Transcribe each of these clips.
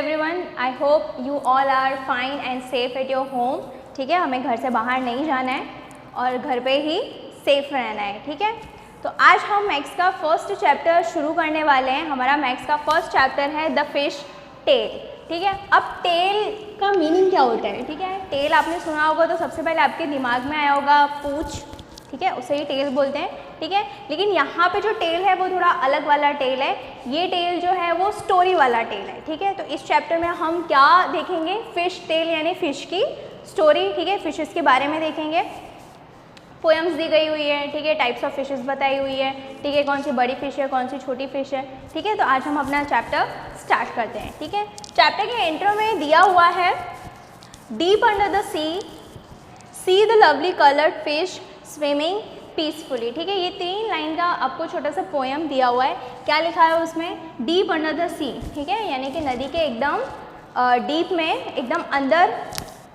Everyone, I hope you all are fine and safe at your home. ठीक है, हमें घर से बाहर नहीं जाना है और घर पे ही सेफ रहना है। ठीक है, तो आज हम मैथ्स का फर्स्ट चैप्टर शुरू करने वाले हैं। हमारा मैथ्स का फर्स्ट चैप्टर है द फिश टेल। ठीक है, अब टेल का मीनिंग क्या होता है? ठीक है, टेल आपने सुना होगा तो सबसे पहले आपके दिमाग में आया होगा पूंछ। ठीक है, उसे ही टेल बोलते हैं। ठीक है, लेकिन यहाँ पे जो टेल है वो थोड़ा अलग वाला टेल है। ये टेल जो है वो स्टोरी वाला टेल है। ठीक है, तो इस चैप्टर में हम क्या देखेंगे? फिश टेल यानी फिश की स्टोरी। ठीक है, फिशेस के बारे में देखेंगे। पोएम्स दी गई हुई है। ठीक है, टाइप्स ऑफ फिशेस बताई हुई है। ठीक है, कौन सी बड़ी फिश है, कौन सी छोटी फिश है। ठीक है, तो आज हम अपना चैप्टर स्टार्ट करते हैं। ठीक है, चैप्टर के इंट्रो में दिया हुआ है deep under the see the lovely coloured fish swimming peacefully. ठीक है, ये 3 लाइन का आपको छोटा सा पोएम दिया हुआ है। क्या लिखा है उसमें? डीप अंडर द सी। ठीक है, यानी कि नदी के एकदम डीप में, एकदम अंदर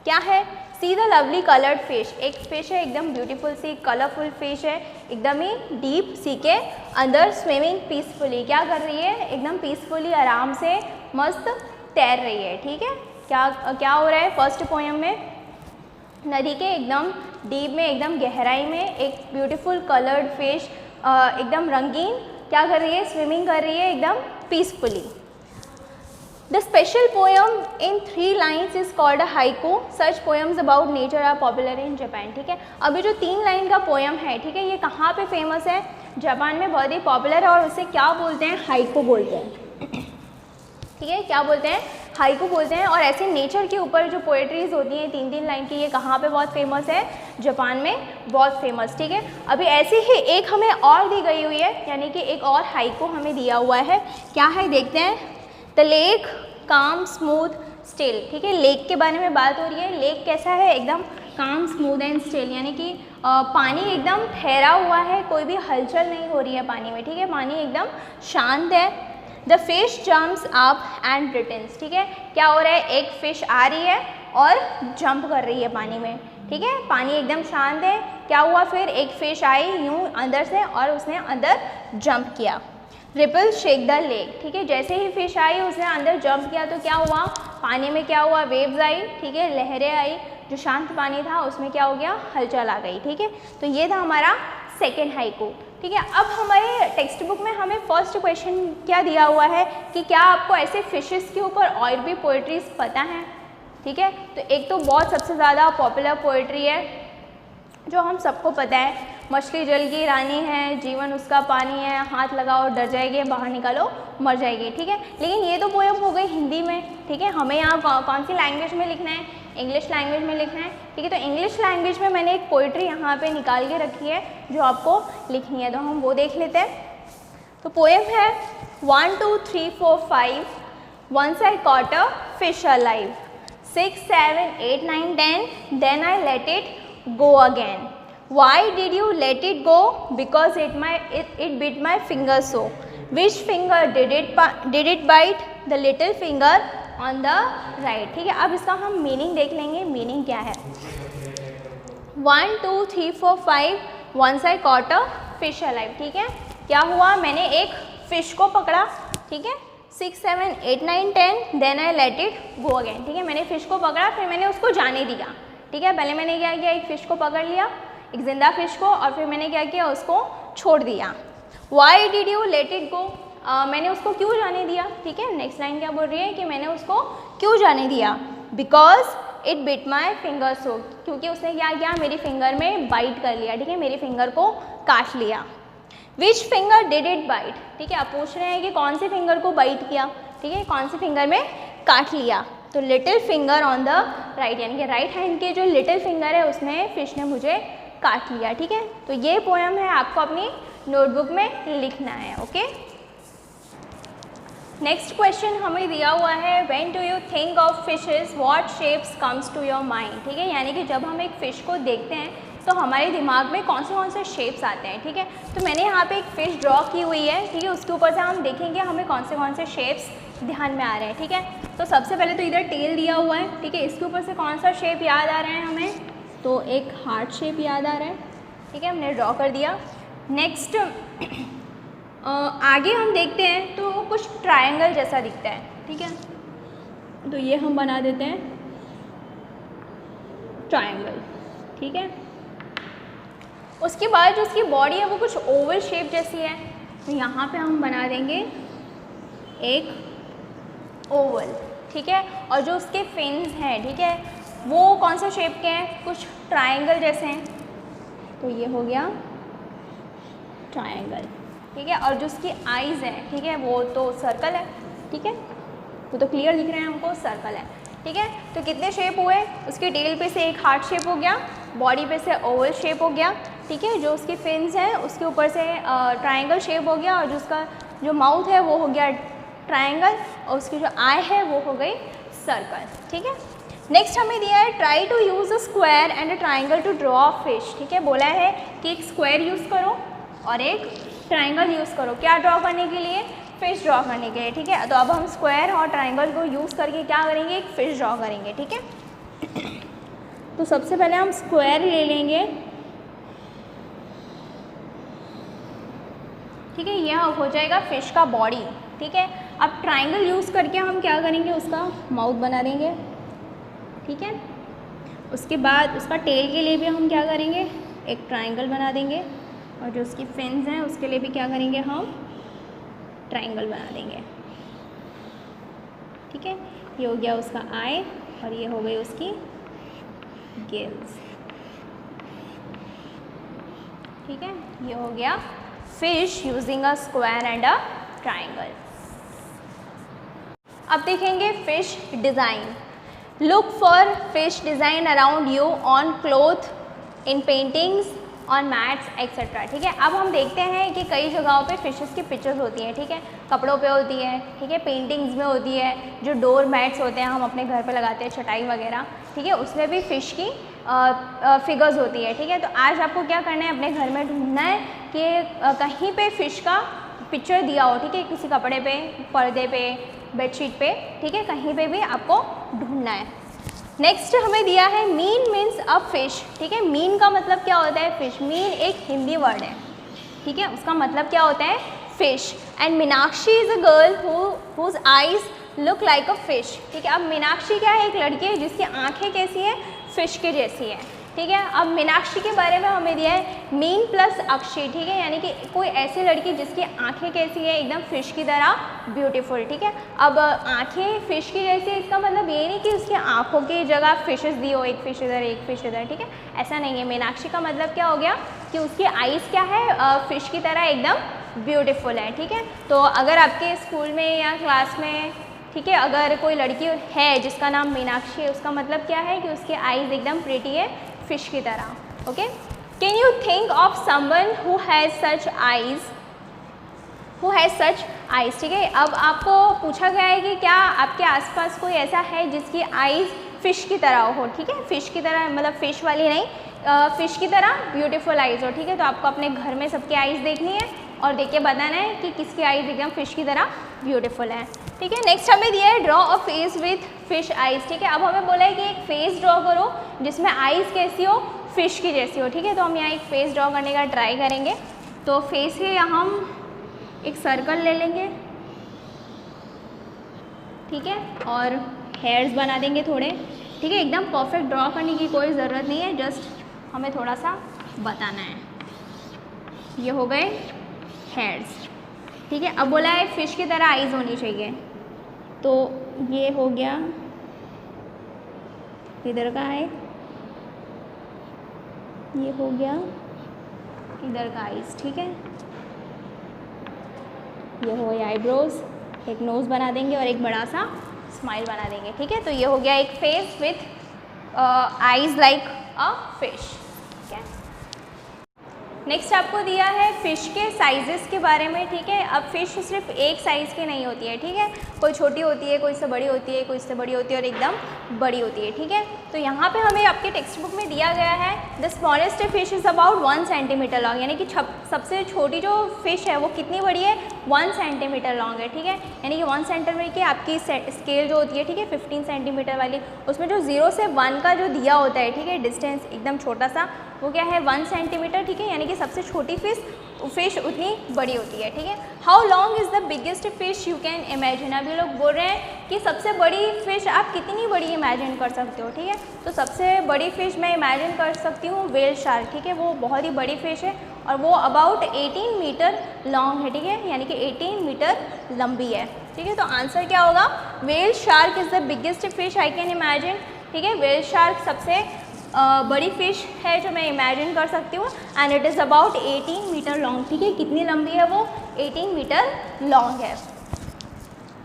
क्या है? See the lovely coloured fish. एक फिश है एकदम ब्यूटीफुल सी कलरफुल फिश है, एकदम ही डीप सी के अंदर स्विमिंग पीसफुली। क्या कर रही है? एकदम पीसफुली आराम से मस्त तैर रही है। ठीक है, क्या हो रहा है फर्स्ट पोएम में? नदी के एकदम डीप में, एकदम गहराई में एक ब्यूटीफुल कलर्ड फिश एकदम रंगीन क्या कर रही है? स्विमिंग कर रही है एकदम peacefully. The special poem in 3 lines is called a haiku. Such poems about nature are popular in Japan. ठीक है, अभी जो 3 लाइन का पोएम है, ठीक है, ये कहाँ पे फेमस है? जापान में बहुत ही पॉपुलर है और उसे क्या बोलते हैं? हाइकू बोलते हैं। ठीक है, क्या बोलते हैं? हाइकू बोलते हैं। और ऐसे नेचर के ऊपर जो पोएट्रीज होती हैं 3-3 लाइन की, ये कहाँ पे बहुत फेमस है? जापान में बहुत फेमस। ठीक है, अभी ऐसी ही एक हमें और दी गई हुई है, यानी कि एक और हाइकू हमें दिया हुआ है। क्या है देखते हैं। द लेक काम स्मूथ स्टिल। ठीक है, लेक के बारे में बात हो रही है। लेक कैसा है? एकदम काम स्मूथ एंड स्टिल, यानी कि पानी एकदम ठहरा हुआ है, कोई भी हलचल नहीं हो रही है पानी में। ठीक है, पानी एकदम शांत है। The fish jumps up and returns. ठीक है, क्या हो रहा है? एक फिश आ रही है और जंप कर रही है पानी में। ठीक है, पानी एकदम शांत है। क्या हुआ फिर? एक फिश आई यूं अंदर से और उसने अंदर जंप किया। Ripple shake the lake. ठीक है, जैसे ही फिश आई उसने अंदर जंप किया तो क्या हुआ? पानी में क्या हुआ? वेव्स आई। ठीक है, लहरें आई। जो शांत पानी था उसमें क्या हो गया? हलचल आ गई। ठीक है, तो ये था हमारा सेकेंड हाइकू। ठीक है, अब हमारे टेक्स्ट बुक में हमें फर्स्ट क्वेश्चन क्या दिया हुआ है कि क्या आपको ऐसे फिशेस के ऊपर और भी पोएट्रीज पता हैं? ठीक है, तो एक तो बहुत सबसे ज़्यादा पॉपुलर पोएट्री है जो हम सबको पता है, मछली जल की रानी है, जीवन उसका पानी है, हाथ लगाओ डर जाएगी, बाहर निकालो मर जाएगी। ठीक है, लेकिन ये तो पोएम हो गई हिंदी में। ठीक है, हमें यहाँ कौन सी लैंग्वेज में लिखना है? इंग्लिश लैंग्वेज में लिखना है। ठीक है, तो इंग्लिश लैंग्वेज में मैंने एक पोइट्री यहाँ पे निकाल के रखी है जो आपको लिखनी है, तो हम वो देख लेते हैं। तो पोएम है 1 2 3 4 5 Once I caught a fish alive, 6 7 8 9 10 then I let it go again. Why did you let it go? Because it bit my finger so. Which finger did it bite? The little finger on the right. ठीक है, अब इसका हम meaning देख लेंगे। Meaning क्या है? 1 2 3 4 5 Once I caught a fish alive. ठीक है, क्या हुआ? मैंने एक फिश को पकड़ा। ठीक है, 6 7 8 9 10 then I let it go again. ठीक है, मैंने फिश को पकड़ा, फिर मैंने उसको जाने दिया। ठीक है, पहले मैंने क्या किया? एक फ़िश को पकड़ लिया, एक जिंदा फिश को, और फिर मैंने क्या किया? उसको छोड़ दिया। Why did you let it go? मैंने उसको क्यों जाने दिया? ठीक है, नेक्स्ट लाइन क्या बोल रही है कि मैंने उसको क्यों जाने दिया? Because it bit my finger so. क्योंकि उसने क्या किया? मेरी फिंगर में बाइट कर लिया। ठीक है, मेरी फिंगर को काट लिया। Which finger did it bite? ठीक है, आप पूछ रहे हैं कि कौन सी फिंगर को बाइट किया? ठीक है, कौन सी फिंगर में काट लिया? तो little finger on the right, यानी कि राइट हैंड के जो लिटिल फिंगर है उसमें फिश ने मुझे काट लिया। ठीक है, तो ये पोएम है, आपको अपनी नोटबुक में लिखना है। ओके, नेक्स्ट क्वेश्चन हमें दिया हुआ है when do you think of fishes what shapes comes to your mind. ठीक है, यानी कि जब हम एक फ़िश को देखते हैं तो हमारे दिमाग में कौन से शेप्स आते हैं। ठीक है, तो मैंने यहाँ पे एक फ़िश ड्रॉ की हुई है। ठीक है, उसके ऊपर से हम देखेंगे हमें कौन से शेप्स ध्यान में आ रहे हैं। ठीक है, तो सबसे पहले तो इधर टेल दिया हुआ है। ठीक है, इसके ऊपर से कौन सा शेप याद आ रहा है हमें? तो एक हार्ट शेप याद आ रहा है। ठीक है, हमने ड्रॉ कर दिया। नेक्स्ट आगे हम देखते हैं तो कुछ ट्रायंगल जैसा दिखता है। ठीक है, तो ये हम बना देते हैं ट्रायंगल, ठीक है। उसके बाद जो उसकी बॉडी है वो कुछ ओवल शेप जैसी है, तो यहाँ पे हम बना देंगे एक ओवल, ठीक है। और जो उसके फिन्स हैं, ठीक है, वो कौन सा शेप के हैं, कुछ ट्रायंगल जैसे हैं, तो ये हो गया ट्रायंगल, ठीक है। और जो उसकी आईज़ है, ठीक है, वो तो सर्कल है, ठीक है, वो तो क्लियर दिख रहे हैं हमको, सर्कल है, ठीक है। तो कितने शेप हुए, उसके टेल पे से एक हार्ट शेप हो गया, बॉडी पे से ओवल शेप हो गया, ठीक है। जो उसकी फिन्स हैं उसके ऊपर से ट्रायंगल शेप हो गया, और जो उसका जो माउथ है वो हो गया ट्रायंगल, और उसकी जो आई है वो हो गई सर्कल, ठीक है। नेक्स्ट हमें दिया है try to use a square and a triangle to draw a fish, ठीक है। बोला है कि एक स्क्वायर यूज़ करो और एक ट्रायंगल यूज़ करो, क्या ड्रॉ करने के लिए, फिश ड्रॉ करने के लिए, ठीक है। तो अब हम स्क्वायर और ट्रायंगल को यूज़ करके क्या करेंगे, एक फिश ड्रॉ करेंगे, ठीक है। तो सबसे पहले हम स्क्वायर ले लेंगे, ठीक है, यह हो जाएगा फिश का बॉडी, ठीक है। अब ट्रायंगल यूज़ करके हम क्या करेंगे, उसका माउथ बना देंगे, ठीक है। उसके बाद उसका टेल के लिए भी हम क्या करेंगे, एक ट्रायंगल बना देंगे, और जो उसकी फिन्स हैं उसके लिए भी क्या करेंगे, हम ट्रायंगल बना देंगे, ठीक है। ये हो गया उसका आई, और ये हो गई उसकी गिल्स, ठीक है। ये हो गया fish using a square and a triangle. अब देखेंगे fish design. Look for fish design around you on cloth, in paintings, on mats etcetera, ठीक है। अब हम देखते हैं कि कई जगहों पे फिशेस की पिक्चर्स होती हैं, ठीक है, कपड़ों पे होती है, ठीक है, पेंटिंग्स में होती है, जो डोर मैट्स होते हैं हम अपने घर पे लगाते हैं, चटाई वगैरह, ठीक है, उसमें भी फ़िश की फिगर्स होती है, ठीक है। तो आज आपको क्या करना है, अपने घर में ढूंढना है कि कहीं पे फ़िश का पिक्चर दिया हो, ठीक है, किसी कपड़े पे, पर्दे पे, बेडशीट पे, ठीक है, कहीं पे भी आपको ढूंढना है। नेक्स्ट हमें दिया है मीन मीन्स अ फिश, ठीक है। मीन का मतलब क्या होता है, फिश। मीन एक हिंदी वर्ड है, ठीक है, उसका मतलब क्या होता है, fish. And Meenakshi is a girl whose eyes look like a fish, ठीक है। अब मीनाक्षी क्या है, एक लड़की है जिसकी आंखें कैसी है, फिश के जैसी है, ठीक है। अब मीनाक्षी के बारे में हमें दिया है मीन प्लस अक्षी, ठीक है, यानी कि कोई ऐसी लड़की जिसकी आंखें कैसी है, एकदम फिश की तरह ब्यूटीफुल, ठीक है। अब आंखें फिश की जैसी है, इसका मतलब ये नहीं कि उसकी आंखों की जगह फिशेस दी हो, एक फिश इधर एक फिश इधर, ठीक है, ऐसा नहीं है। मीनाक्षी का मतलब क्या हो गया कि उसकी आईज़ क्या है, फिश की तरह एकदम ब्यूटीफुल है, ठीक है। तो अगर आपके स्कूल में या क्लास में, ठीक है, अगर कोई लड़की है जिसका नाम मीनाक्षी है, उसका मतलब क्या है कि उसकी आईज़ एकदम प्रिटी है, फिश की तरह, okay. Can you think of someone who has such eyes, ठीक है। अब आपको पूछा गया है कि क्या आपके आसपास कोई ऐसा है जिसकी आईज़ फ़िश की तरह हो, ठीक है, फ़िश की तरह मतलब फ़िश वाली नहीं, फ़िश की तरह ब्यूटीफुल आईज़ हो, ठीक है। तो आपको अपने घर में सबकी आईज़ देखनी है और देख के बताना है कि किसकी आईज़ एकदम फ़िश की तरह ब्यूटीफुल है, ठीक है। नेक्स्ट हमें दिया है draw a face with fish eyes, ठीक है। अब हमें बोला है कि एक फेस ड्रॉ करो जिसमें आईज़ कैसी हो, फिश की जैसी हो, ठीक है। तो हम यहाँ एक फेस ड्रॉ करने का ट्राई करेंगे। तो फेस के यहाँ हम एक सर्कल ले लेंगे, ठीक है, और हेयर्स बना देंगे थोड़े, ठीक है। एकदम परफेक्ट ड्रॉ करने की कोई ज़रूरत नहीं है, जस्ट हमें थोड़ा सा बताना है। ये हो गए हेयर्स, ठीक है। अब बोला है फिश की तरह आईज़ होनी चाहिए, तो ये हो गया इधर का है, ये हो गया इधर का आईज़, ठीक है। ये हो गया आईब्रोज, एक नोज़ बना देंगे और एक बड़ा सा स्माइल बना देंगे, ठीक है। तो ये हो गया एक face with eyes like a fish, ठीक है। नेक्स्ट आपको दिया है फ़िश के साइज़ेस के बारे में, ठीक है। अब फ़िश सिर्फ एक साइज़ की नहीं होती है, ठीक है, कोई छोटी होती है, कोई इससे बड़ी होती है, कोई इससे बड़ी होती है और एकदम बड़ी होती है, ठीक है। तो यहाँ पे हमें आपके टेक्स्ट बुक में दिया गया है the smallest fish is about 1 centimetre long, यानी कि सबसे छोटी जो फ़िश है वो कितनी बड़ी है, 1 सेंटीमीटर लॉन्ग है, ठीक है। यानी कि 1 सेंटीमीटर की आपकी स्केल जो होती है, ठीक है, 15 सेंटीमीटर वाली, उसमें जो 0 से 1 का जो दिया होता है, ठीक है, डिस्टेंस एकदम छोटा सा, वो क्या है 1 सेंटीमीटर, ठीक है, यानी कि सबसे छोटी फिश उतनी बड़ी होती है, ठीक है। How long is the biggest fish you can imagine. अभी लोग बोल रहे हैं कि सबसे बड़ी फिश आप कितनी बड़ी इमेजिन कर सकते हो, ठीक है। तो सबसे बड़ी फिश मैं इमेजिन कर सकती हूँ व्हेल शार्क, ठीक है, वो बहुत ही बड़ी फिश है और वो अबाउट 18 मीटर लॉन्ग है, ठीक है, यानी कि 18 मीटर लंबी है, ठीक है। तो आंसर क्या होगा, whale shark is the biggest fish I can imagine, ठीक है। व्हेल शार्क सबसे बड़ी फ़िश है जो मैं इमेजिन कर सकती हूँ and it is about 18 metre long, ठीक है। कितनी लंबी है वो, 18 मीटर लॉन्ग है।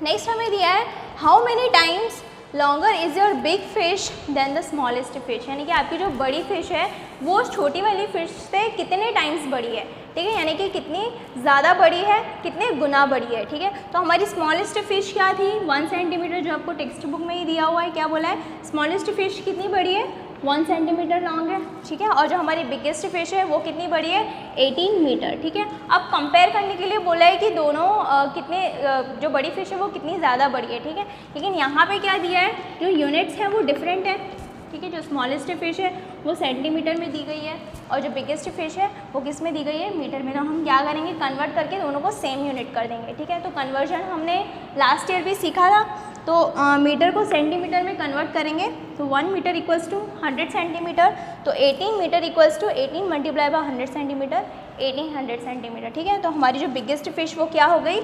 नेक्स्ट हमें दिया है how many times longer is your big fish than the smallest fish, यानी कि आपकी जो बड़ी फिश है वो छोटी वाली फिश से कितने टाइम्स बड़ी है, ठीक है, यानी कि कितनी ज़्यादा बड़ी है, कितने गुना बड़ी है, ठीक है। तो हमारी स्मॉलेस्ट फिश क्या थी, 1 सेंटीमीटर, जो आपको टेक्स्ट बुक में ही दिया हुआ है। क्या बोला है, स्मॉलेस्ट फिश कितनी बड़ी है, 1 सेंटीमीटर लॉन्ग है, ठीक है। और जो हमारी बिगेस्ट फिश है वो कितनी बड़ी है, 18 मीटर, ठीक है। अब कंपेयर करने के लिए बोला है कि दोनों जो बड़ी फिश है वो कितनी ज़्यादा बड़ी है, ठीक है। लेकिन यहाँ पे क्या दिया है, जो यूनिट्स हैं वो डिफरेंट है, ठीक है। जो स्मॉलेस्ट फिश है वो सेंटीमीटर में दी गई है और जो बिगेस्ट फिश है वो किस में दी गई है, मीटर में। तो हम क्या करेंगे, कन्वर्ट करके दोनों को सेम यूनिट कर देंगे, ठीक है। तो कन्वर्जन हमने लास्ट ईयर भी सीखा था। तो मीटर को सेंटीमीटर में कन्वर्ट करेंगे तो 1 मीटर इक्वल्स टू 100 सेंटीमीटर, तो 18 metre equals to 18 multiply by 100 centimetre, 1800 centimetre, ठीक है। तो हमारी जो बिगेस्ट फिश वो क्या हो गई,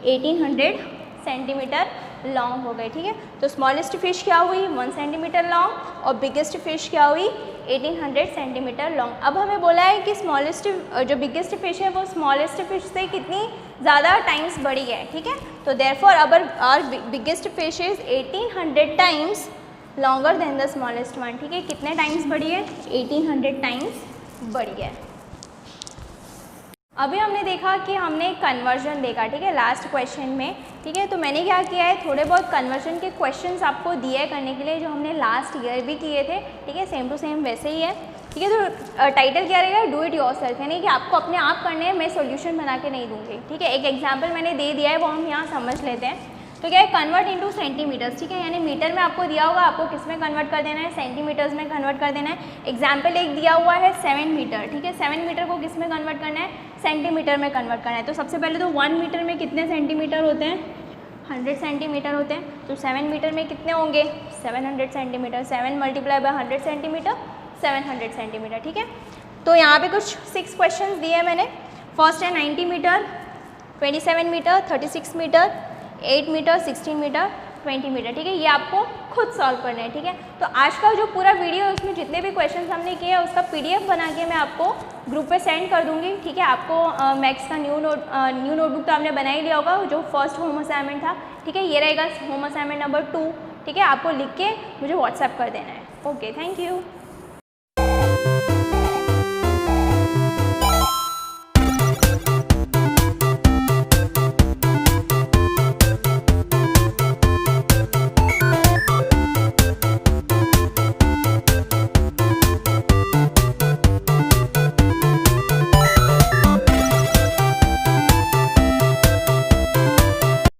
1800 सेंटीमीटर लॉन्ग हो गई, ठीक है। तो स्मॉलेस्ट फिश क्या हुई, 1 सेंटीमीटर लॉन्ग और बिगेस्ट फिश क्या हुई, 1800 सेंटीमीटर लॉन्ग। अब हमें बोला है कि स्मॉलेस्ट जो बिगेस्ट फिश है वो स्मॉलेस्ट फिश से कितनी ज़्यादा टाइम्स बड़ी है, ठीक है। तो therefore our biggest fish is 1800 times longer than the smallest one, ठीक है। कितने टाइम्स बड़ी है, 1800 टाइम्स बड़ी है। अभी हमने देखा कि हमने कन्वर्जन देखा, ठीक है, लास्ट क्वेश्चन में, ठीक है। तो मैंने क्या किया है, थोड़े बहुत कन्वर्जन के क्वेश्चंस आपको दिए है करने के लिए, जो हमने लास्ट ईयर भी किए थे, ठीक है, सेम टू सेम वैसे ही है, ठीक है। तो टाइटल क्या रहेगा, डू इट योरसेल्फ, यानी कि आपको अपने आप करने हैं, मैं सॉल्यूशन बना के नहीं दूंगी, ठीक है। एक एग्जाम्पल मैंने दे दिया है वो हम यहाँ समझ लेते हैं। तो क्या है, कन्वर्ट इनटू सेंटीमीटर्स, ठीक है, यानी मीटर में आपको दिया होगा, आपको किस में कन्वर्ट कर देना है, सेंटीमीटर्स में कन्वर्ट कर देना है। एग्जाम्पल एक दिया हुआ है 7 मीटर, ठीक है, 7 मीटर को किस में कन्वर्ट करना है, सेंटीमीटर में कन्वर्ट करना है। तो सबसे पहले तो 1 मीटर में कितने सेंटीमीटर होते हैं, 100 सेंटीमीटर होते हैं। तो 7 मीटर में कितने होंगे, 700 centimetre, 7 multiply by 100 centimetre, 700 centimetre, ठीक है। तो यहाँ पे कुछ 6 क्वेश्चन दिए हैं मैंने। फर्स्ट है 90 metre, 27 metre, 36 metre, 8 metre, 16 metre, 20 metre, ठीक है। ये आपको खुद सॉल्व करना है, ठीक है। तो आज का जो पूरा वीडियो है उसमें जितने भी क्वेश्चंस हमने किए हैं उसका PDF बना के मैं आपको ग्रुप पे सेंड कर दूंगी, ठीक है। आपको मैथ्स का न्यू नोटबुक तो आपने बना ही लिया होगा, जो फर्स्ट होम असाइनमेंट था, ठीक है। ये रहेगा होम असाइनमेंट नंबर 2, ठीक है। आपको लिख के मुझे व्हाट्सएप कर देना है। Okay, thank you.